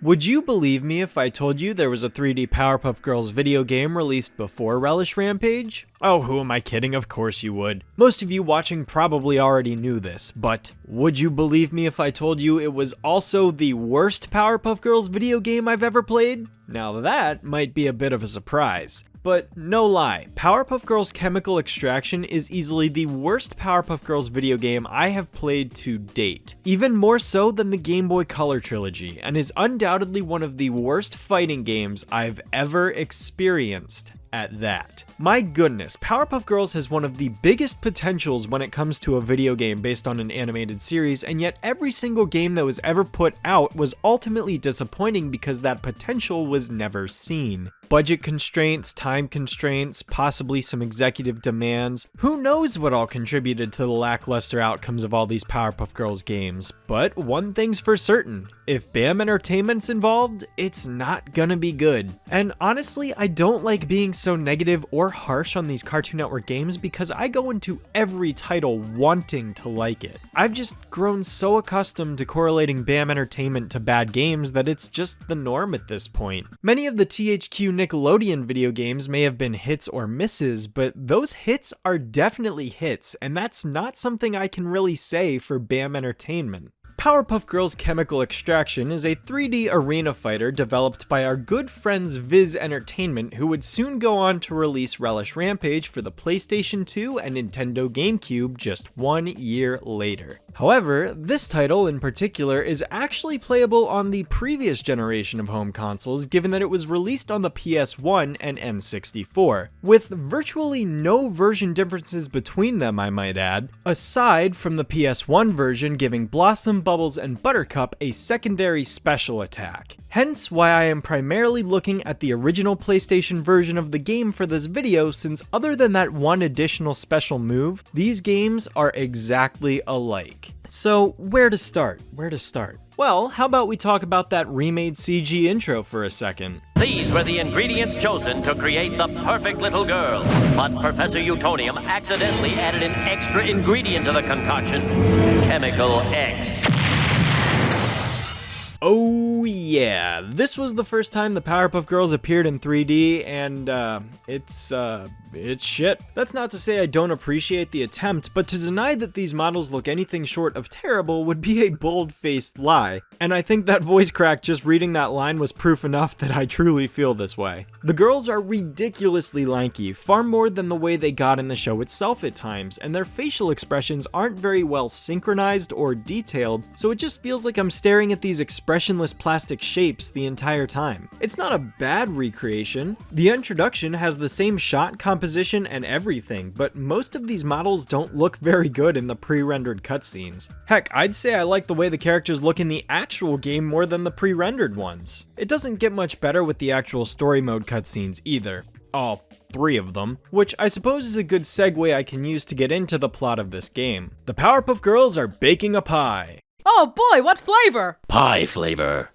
Would you believe me if I told you there was a 3D Powerpuff Girls video game released before Relish Rampage? Oh, who am I kidding? Of course you would. Most of you watching probably already knew this, but would you believe me if I told you it was also the worst Powerpuff Girls video game I've ever played? Now that might be a bit of a surprise. But no lie, Powerpuff Girls Chemical Extraction is easily the worst Powerpuff Girls video game I have played to date. Even more so than the Game Boy Color trilogy, and is undoubtedly one of the worst fighting games I've ever experienced at that. My goodness, Powerpuff Girls has one of the biggest potentials when it comes to a video game based on an animated series, and yet every single game that was ever put out was ultimately disappointing because that potential was never seen. Budget constraints, time constraints, possibly some executive demands. Who knows what all contributed to the lackluster outcomes of all these Powerpuff Girls games. But one thing's for certain, if BAM Entertainment's involved, it's not gonna be good. And honestly, I don't like being so negative or harsh on these Cartoon Network games because I go into every title wanting to like it. I've just grown so accustomed to correlating BAM Entertainment to bad games that it's just the norm at this point. Many of the THQ Nickelodeon video games may have been hits or misses, but those hits are definitely hits, and that's not something I can really say for BAM Entertainment. Powerpuff Girls Chemical Extraction is a 3D arena fighter developed by our good friends Viz Entertainment, who would soon go on to release Relish Rampage for the PlayStation 2 and Nintendo GameCube just 1 year later. However, this title in particular is actually playable on the previous generation of home consoles, given that it was released on the PS1 and N64, with virtually no version differences between them, I might add, aside from the PS1 version giving Blossom, Bubbles, and Buttercup a secondary special attack. Hence why I am primarily looking at the original PlayStation version of the game for this video, since other than that one additional special move, these games are exactly alike. So where to start? Well, how about we talk about that remade CG intro for a second? These were the ingredients chosen to create the perfect little girl. But Professor Utonium accidentally added an extra ingredient to the concoction, Chemical X. Oh yeah, this was the first time the Powerpuff Girls appeared in 3D, and it's shit. That's not to say I don't appreciate the attempt, but to deny that these models look anything short of terrible would be a bold-faced lie, and I think that voice crack just reading that line was proof enough that I truly feel this way. The girls are ridiculously lanky, far more than the way they got in the show itself at times, and their facial expressions aren't very well synchronized or detailed, so it just feels like I'm staring at these expressionless plastic shapes the entire time. It's not a bad recreation. The introduction has the same shot composition and everything, but most of these models don't look very good in the pre-rendered cutscenes. Heck, I'd say I like the way the characters look in the actual game more than the pre-rendered ones. It doesn't get much better with the actual story mode cutscenes either. All 3 of them, which I suppose is a good segue I can use to get into the plot of this game. The Powerpuff Girls are baking a pie. Oh boy, what flavor? Pie flavor.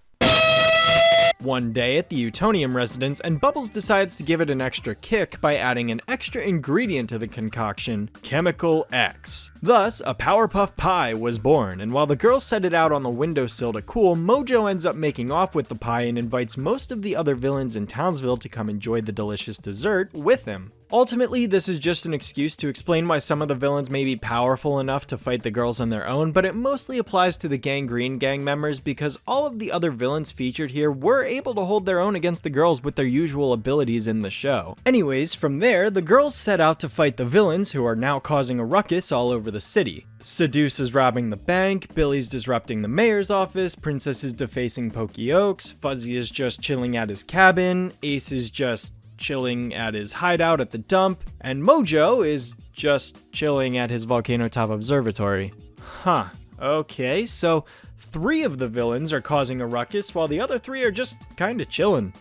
One day at the Utonium residence, and Bubbles decides to give it an extra kick by adding an extra ingredient to the concoction, Chemical X. Thus, a Powerpuff Pie was born, and while the girls set it out on the windowsill to cool, Mojo ends up making off with the pie and invites most of the other villains in Townsville to come enjoy the delicious dessert with him. Ultimately, this is just an excuse to explain why some of the villains may be powerful enough to fight the girls on their own, but it mostly applies to the Gangrene Gang members because all of the other villains featured here were able to hold their own against the girls with their usual abilities in the show. Anyways, from there, the girls set out to fight the villains who are now causing a ruckus all over the city. Seduce is robbing the bank, Billy's disrupting the mayor's office, Princess is defacing Pokey Oaks, Fuzzy is just chilling at his cabin, Ace is just chilling at his hideout at the dump, and Mojo is just chilling at his volcano top observatory. Huh, okay, so 3 of the villains are causing a ruckus while the other 3 are just kinda chilling.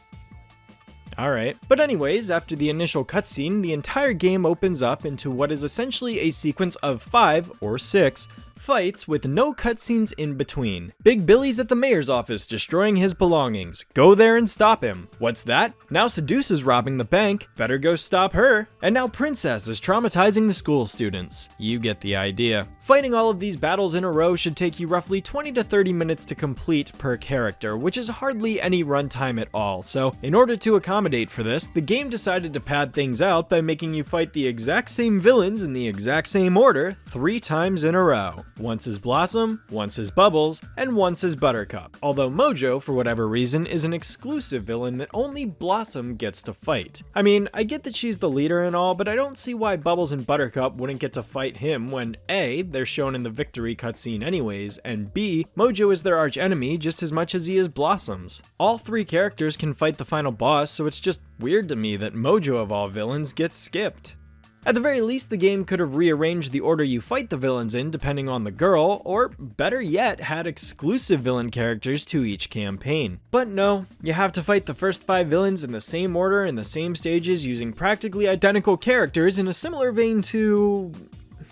Alright, but anyways, after the initial cutscene, the entire game opens up into what is essentially a sequence of 5 or 6 fights with no cutscenes in between. Big Billy's at the mayor's office destroying his belongings. Go there and stop him. What's that? Now Sedusa's robbing the bank. Better go stop her. And now Princess is traumatizing the school students. You get the idea. Fighting all of these battles in a row should take you roughly 20 to 30 minutes to complete per character, which is hardly any runtime at all. So in order to accommodate for this, the game decided to pad things out by making you fight the exact same villains in the exact same order 3 times in a row. Once as Blossom, once as Bubbles, and once as Buttercup. Although Mojo, for whatever reason, is an exclusive villain that only Blossom gets to fight. I mean, I get that she's the leader and all, but I don't see why Bubbles and Buttercup wouldn't get to fight him when A, they're shown in the victory cutscene anyways, and B, Mojo is their arch enemy just as much as he is Blossom's. All 3 characters can fight the final boss, so it's just weird to me that Mojo of all villains gets skipped. At the very least, the game could have rearranged the order you fight the villains in depending on the girl, or better yet, had exclusive villain characters to each campaign. But no, you have to fight the first 5 villains in the same order in the same stages using practically identical characters in a similar vein to...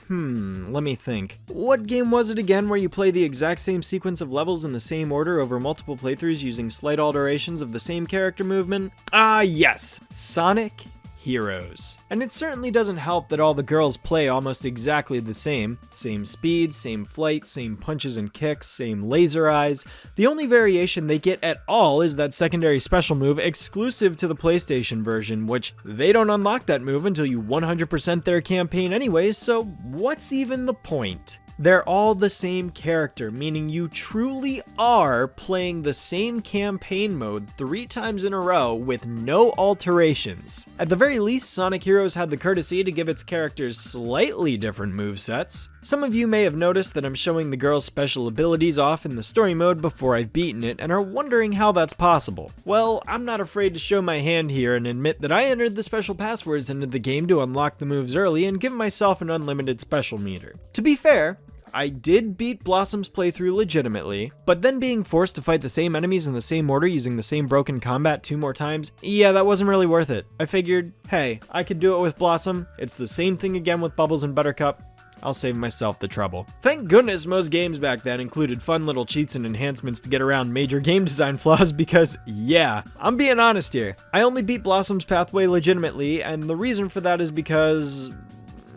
let me think. What game was it again where you play the exact same sequence of levels in the same order over multiple playthroughs using slight alterations of the same character movement? Ah, yes! Sonic Heroes. And it certainly doesn't help that all the girls play almost exactly the same. Same speed, same flight, same punches and kicks, same laser eyes. The only variation they get at all is that secondary special move exclusive to the PlayStation version, which they don't unlock that move until you 100% their campaign anyways, so what's even the point? They're all the same character, meaning you truly are playing the same campaign mode 3 times in a row with no alterations. At the very least, Sonic Heroes had the courtesy to give its characters slightly different movesets. Some of you may have noticed that I'm showing the girls' special abilities off in the story mode before I've beaten it and are wondering how that's possible. Well, I'm not afraid to show my hand here and admit that I entered the special passwords into the game to unlock the moves early and give myself an unlimited special meter. To be fair, I did beat Blossom's playthrough legitimately, but then being forced to fight the same enemies in the same order using the same broken combat 2 more times, yeah, that wasn't really worth it. I figured, hey, I could do it with Blossom, it's the same thing again with Bubbles and Buttercup, I'll save myself the trouble. Thank goodness most games back then included fun little cheats and enhancements to get around major game design flaws because, yeah, I'm being honest here. I only beat Blossom's pathway legitimately, and the reason for that is because,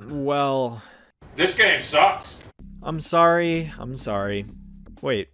well... This game sucks! I'm sorry. Wait,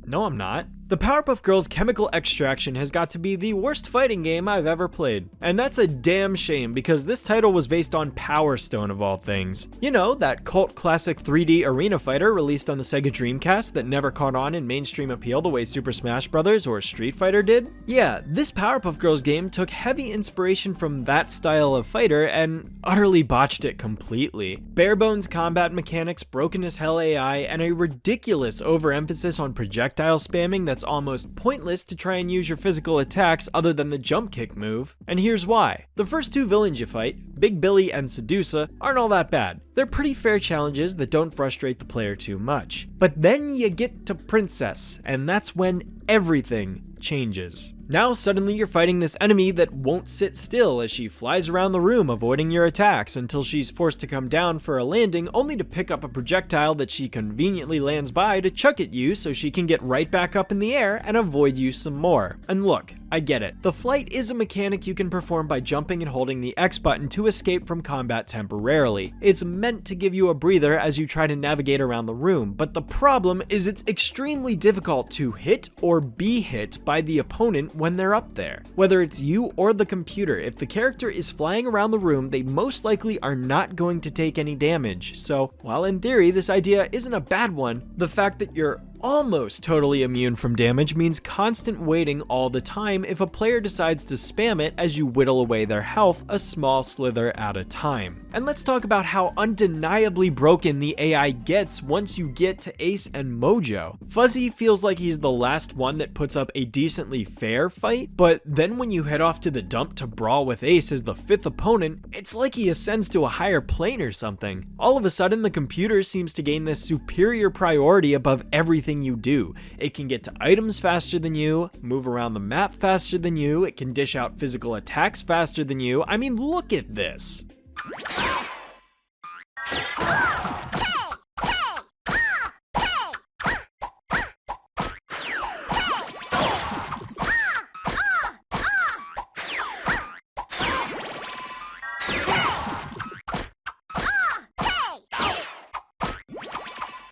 no I'm not. The Powerpuff Girls Chemical Extraction has got to be the worst fighting game I've ever played. And that's a damn shame because this title was based on Power Stone of all things. You know, that cult classic 3D arena fighter released on the Sega Dreamcast that never caught on in mainstream appeal the way Super Smash Bros. Or Street Fighter did? Yeah, this Powerpuff Girls game took heavy inspiration from that style of fighter and utterly botched it completely. Bare bones combat mechanics, broken as hell AI, and a ridiculous overemphasis on projectile spamming that's almost pointless to try and use your physical attacks other than the jump kick move. And here's why. The first 2 villains you fight, Big Billy and Sedusa, aren't all that bad. They're pretty fair challenges that don't frustrate the player too much. But then you get to Princess, and that's when everything changes. Now suddenly you're fighting this enemy that won't sit still as she flies around the room avoiding your attacks until she's forced to come down for a landing only to pick up a projectile that she conveniently lands by to chuck at you so she can get right back up in the air and avoid you some more. And look, I get it. The flight is a mechanic you can perform by jumping and holding the X button to escape from combat temporarily. It's meant to give you a breather as you try to navigate around the room, but the problem is it's extremely difficult to hit or be hit by the opponent when they're up there. Whether it's you or the computer, if the character is flying around the room, they most likely are not going to take any damage. So, while in theory this idea isn't a bad one, the fact that you're almost totally immune from damage means constant waiting all the time if a player decides to spam it as you whittle away their health a small slither at a time. And let's talk about how undeniably broken the AI gets once you get to Ace and Mojo. Fuzzy feels like he's the last one that puts up a decently fair fight, but then when you head off to the dump to brawl with Ace as the 5th opponent, it's like he ascends to a higher plane or something. All of a sudden the computer seems to gain this superior priority above everything you do. It can get to items faster than you, move around the map faster than you, it can dish out physical attacks faster than you. I mean, look at this.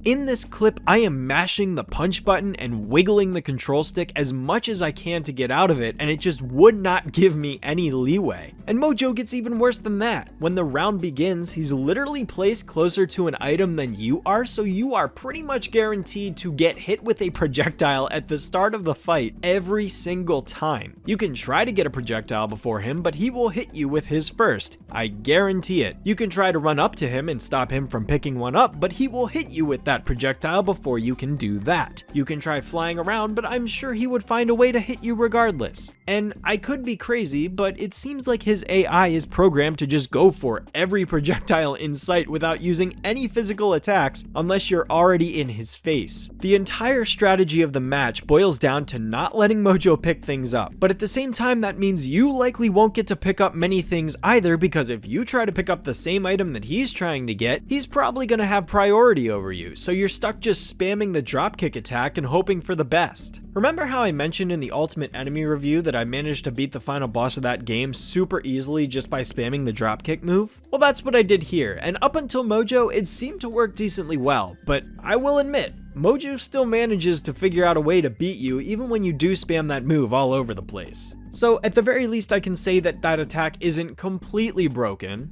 In this clip, I am mashing the punch button and wiggling the control stick as much as I can to get out of it, and it just would not give me any leeway. And Mojo gets even worse than that. When the round begins, he's literally placed closer to an item than you are, so you are pretty much guaranteed to get hit with a projectile at the start of the fight every single time. You can try to get a projectile before him, but he will hit you with his first. I guarantee it. You can try to run up to him and stop him from picking one up, but he will hit you with that projectile before you can do that. You can try flying around, but I'm sure he would find a way to hit you regardless. And I could be crazy, but it seems like his AI is programmed to just go for every projectile in sight without using any physical attacks unless you're already in his face. The entire strategy of the match boils down to not letting Mojo pick things up, but at the same time that means you likely won't get to pick up many things either, because if you try to pick up the same item that he's trying to get, he's probably going to have priority over you, so you're stuck just spamming the dropkick attack and hoping for the best. Remember how I mentioned in the Ultimate Enemy review that I managed to beat the final boss of that game super easily just by spamming the dropkick move? Well, that's what I did here, and up until Mojo, it seemed to work decently well, but I will admit, Mojo still manages to figure out a way to beat you even when you do spam that move all over the place. So at the very least I can say that that attack isn't completely broken,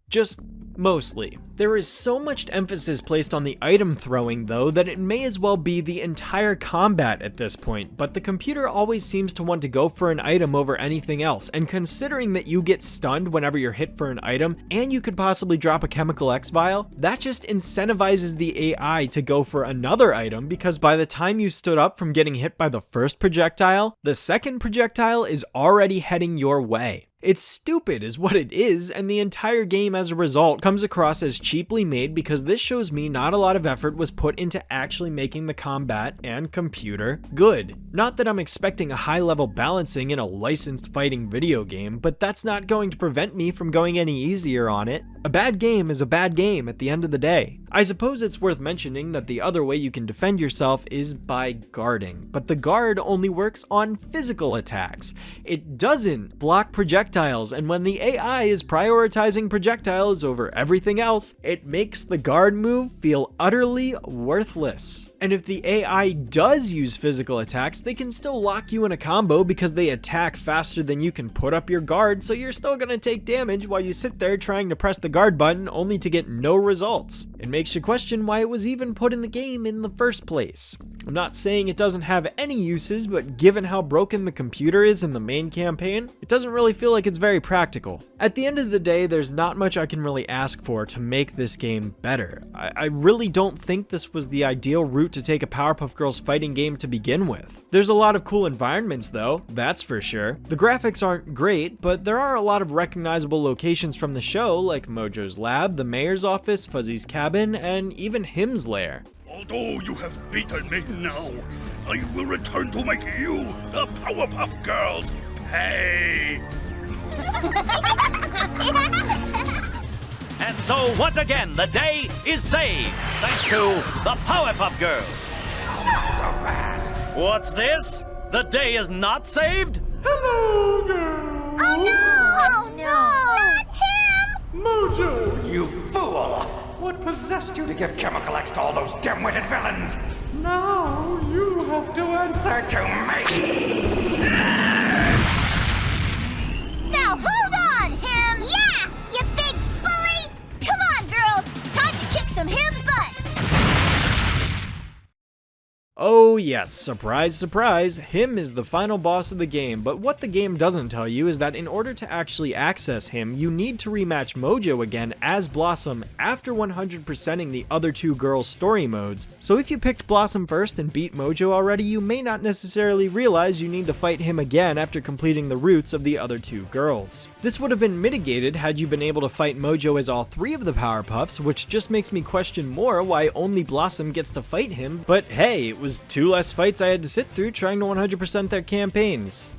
just mostly. There is so much emphasis placed on the item throwing though that it may as well be the entire combat at this point, but the computer always seems to want to go for an item over anything else, and considering that you get stunned whenever you're hit for an item and you could possibly drop a chemical X vial, that just incentivizes the AI to go for another item, because by the time you stood up from getting hit by the first projectile, the second projectile is already heading your way. It's stupid is what it is, and the entire game as a result comes across as cheaply made because this shows me not a lot of effort was put into actually making the combat and computer good. Not that I'm expecting a high level balancing in a licensed fighting video game, but that's not going to prevent me from going any easier on it. A bad game is a bad game at the end of the day. I suppose it's worth mentioning that the other way you can defend yourself is by guarding, but the guard only works on physical attacks. It doesn't block projectiles, and when the AI is prioritizing projectiles over everything else, it makes the guard move feel utterly worthless. And if the AI does use physical attacks, they can still lock you in a combo because they attack faster than you can put up your guard, so you're still gonna take damage while you sit there trying to press the guard button only to get no results. It makes you question why it was even put in the game in the first place. I'm not saying it doesn't have any uses, but given how broken the computer is in the main campaign, it doesn't really feel like it's very practical. At the end of the day, there's not much I can really ask for to make this game better. I really don't think this was the ideal route to take a Powerpuff Girls fighting game to begin with. There's a lot of cool environments though, that's for sure. The graphics aren't great, but there are a lot of recognizable locations from the show, like Mojo's lab, the mayor's office, Fuzzy's cabin, and even Him's lair. Although you have beaten me now, I will return to make you, the Powerpuff Girls, pay! And so, once again, the day is saved, thanks to the Powerpuff Girls. Not so fast! What's this? The day is not saved? Hello, girl! Oh no! Oh no! Not him! Mojo! You fool! What possessed you to give chemical X to all those dim-witted villains? Now you have to answer To me! Now hold on, him! Yeah, you big bully! Come on, girls! Time to kick some him butt! Oh yes, surprise surprise, Him is the final boss of the game, but what the game doesn't tell you is that in order to actually access Him, you need to rematch Mojo again as Blossom after 100%ing the other two girls' story modes. So if you picked Blossom first and beat Mojo already, you may not necessarily realize you need to fight him again after completing the routes of the other two girls. This would have been mitigated had you been able to fight Mojo as all three of the Powerpuffs, which just makes me question more why only Blossom gets to fight him, but hey, it was 2 less fights I had to sit through trying to 100% their campaigns.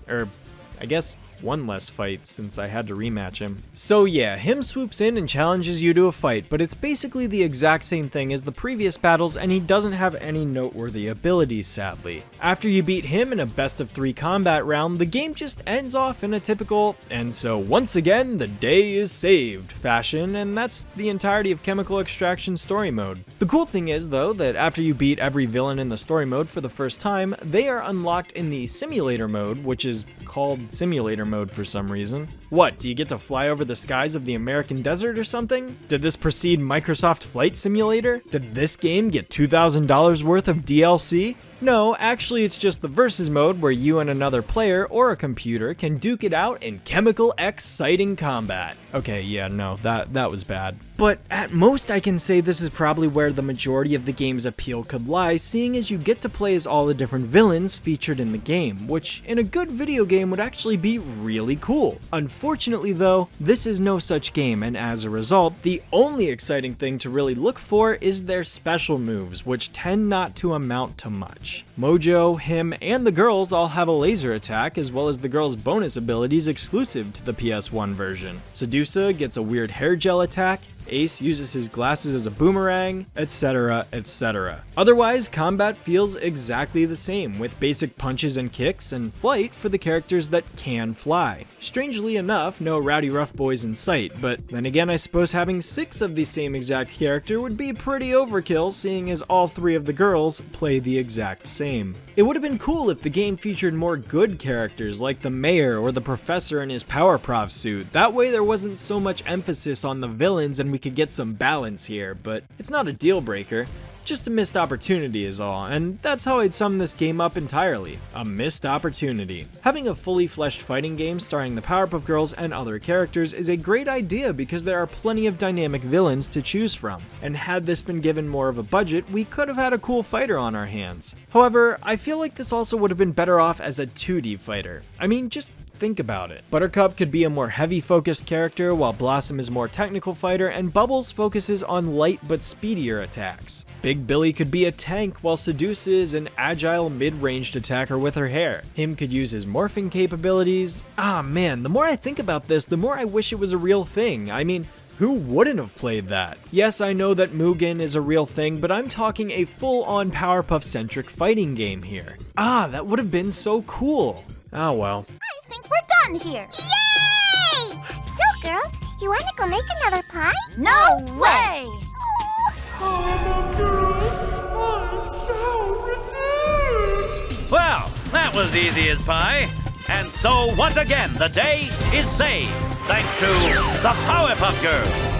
I guess one less fight since I had to rematch him. So yeah, him swoops in and challenges you to a fight, but it's basically the exact same thing as the previous battles, and he doesn't have any noteworthy abilities, sadly. After you beat him in a best of 3 combat round, the game just ends off in a typical, and so once again, the day is saved fashion, and that's the entirety of Chemical Extraction's story mode. The cool thing is, though, that after you beat every villain in the story mode for the first time, they are unlocked in the simulator mode, which is called simulator mode for some reason. What, do you get to fly over the skies of the American desert or something? Did this precede Microsoft Flight Simulator? Did this game get $2,000 worth of DLC? No, actually it's just the versus mode where you and another player or a computer can duke it out in chemical exciting combat. Okay, yeah, no, that was bad. But at most I can say this is probably where the majority of the game's appeal could lie, seeing as you get to play as all the different villains featured in the game, which in a good video game would actually be really cool. Unfortunately though, this is no such game, and as a result, the only exciting thing to really look for is their special moves, which tend not to amount to much. Mojo, him, and the girls all have a laser attack, as well as the girls' bonus abilities exclusive to the PS1 version. Sedusa gets a weird hair gel attack, Ace uses his glasses as a boomerang, etc, etc. Otherwise, combat feels exactly the same, with basic punches and kicks, and flight for the characters that can fly. Strangely enough, no rowdy rough boys in sight, but then again I suppose having 6 of the same exact character would be pretty overkill, seeing as all 3 of the girls play the exact same. It would have been cool if the game featured more good characters like the mayor or the professor in his Powerpuff suit. That way there wasn't so much emphasis on the villains and we could get some balance here, but it's not a deal breaker. Just a missed opportunity is all, and that's how I'd sum this game up entirely. A missed opportunity. Having a fully fleshed fighting game starring the Powerpuff Girls and other characters is a great idea because there are plenty of dynamic villains to choose from, and had this been given more of a budget, we could have had a cool fighter on our hands. However, I feel like this also would have been better off as a 2D fighter. I mean, just think about it. Buttercup could be a more heavy focused character, while Blossom is a more technical fighter, and Bubbles focuses on light but speedier attacks. Big Billy could be a tank, while Seduce is an agile mid-ranged attacker with her hair. Him could use his morphing capabilities. Ah man, the more I think about this, the more I wish it was a real thing. I mean, who wouldn't have played that? Yes, I know that Mugen is a real thing, but I'm talking a full-on Powerpuff-centric fighting game here. Ah, that would have been so cool. Oh well. I think we're done here. Yay! So, girls, you want to go make another pie? No way! Powerpuff Girls, I'm so received! Well, that was easy as pie. And so, once again, the day is saved, thanks to the Powerpuff Girls.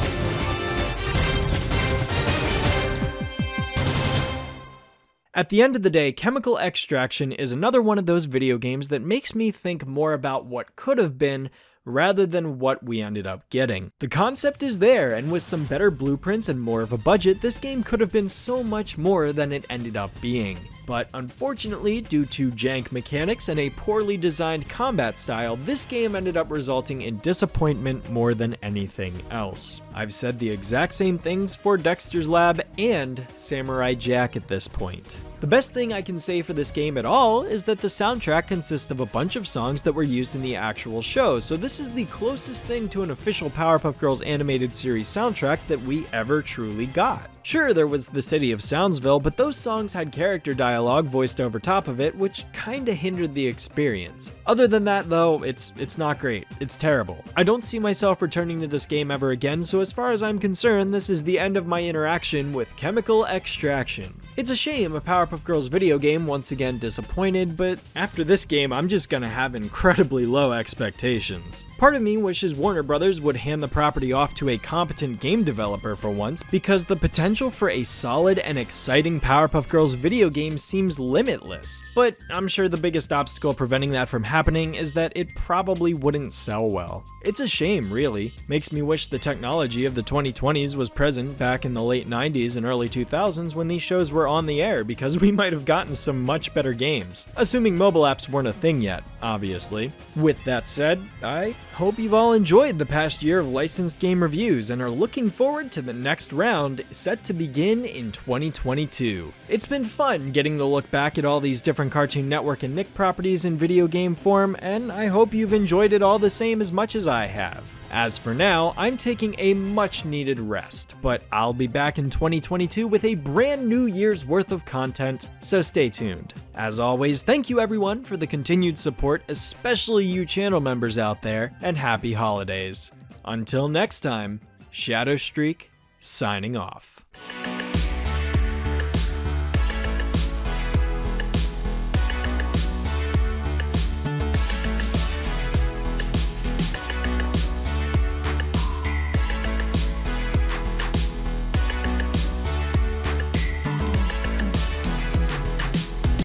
At the end of the day, Chemical Extraction is another one of those video games that makes me think more about what could have been rather than what we ended up getting. The concept is there, and with some better blueprints and more of a budget, this game could have been so much more than it ended up being. But unfortunately, due to jank mechanics and a poorly designed combat style, this game ended up resulting in disappointment more than anything else. I've said the exact same things for Dexter's Lab and Samurai Jack at this point. The best thing I can say for this game at all is that the soundtrack consists of a bunch of songs that were used in the actual show, so this is the closest thing to an official Powerpuff Girls animated series soundtrack that we ever truly got. Sure, there was The City of Soundsville, but those songs had character dialogue voiced over top of it, which kinda hindered the experience. Other than that though, it's not great. It's terrible. I don't see myself returning to this game ever again, so as far as I'm concerned, this is the end of my interaction with Chemical Extraction. It's a shame a Powerpuff Girls video game once again disappointed, but after this game, I'm just gonna have incredibly low expectations. Part of me wishes Warner Brothers would hand the property off to a competent game developer for once, because the potential for a solid and exciting Powerpuff Girls video game seems limitless. But I'm sure the biggest obstacle preventing that from happening is that it probably wouldn't sell well. It's a shame, really. Makes me wish the technology of the 2020s was present back in the late 90s and early 2000s when these shows were on the air because we might have gotten some much better games, assuming mobile apps weren't a thing yet, obviously. With that said, I hope you've all enjoyed the past year of licensed game reviews and are looking forward to the next round set to begin in 2022. It's been fun getting to look back at all these different Cartoon Network and Nick properties in video game form, and I hope you've enjoyed it all the same as much as I have. As for now, I'm taking a much needed rest, but I'll be back in 2022 with a brand new year's worth of content, so stay tuned. As always, thank you everyone for the continued support, especially you channel members out there, and happy holidays. Until next time, Shadowstreak, signing off.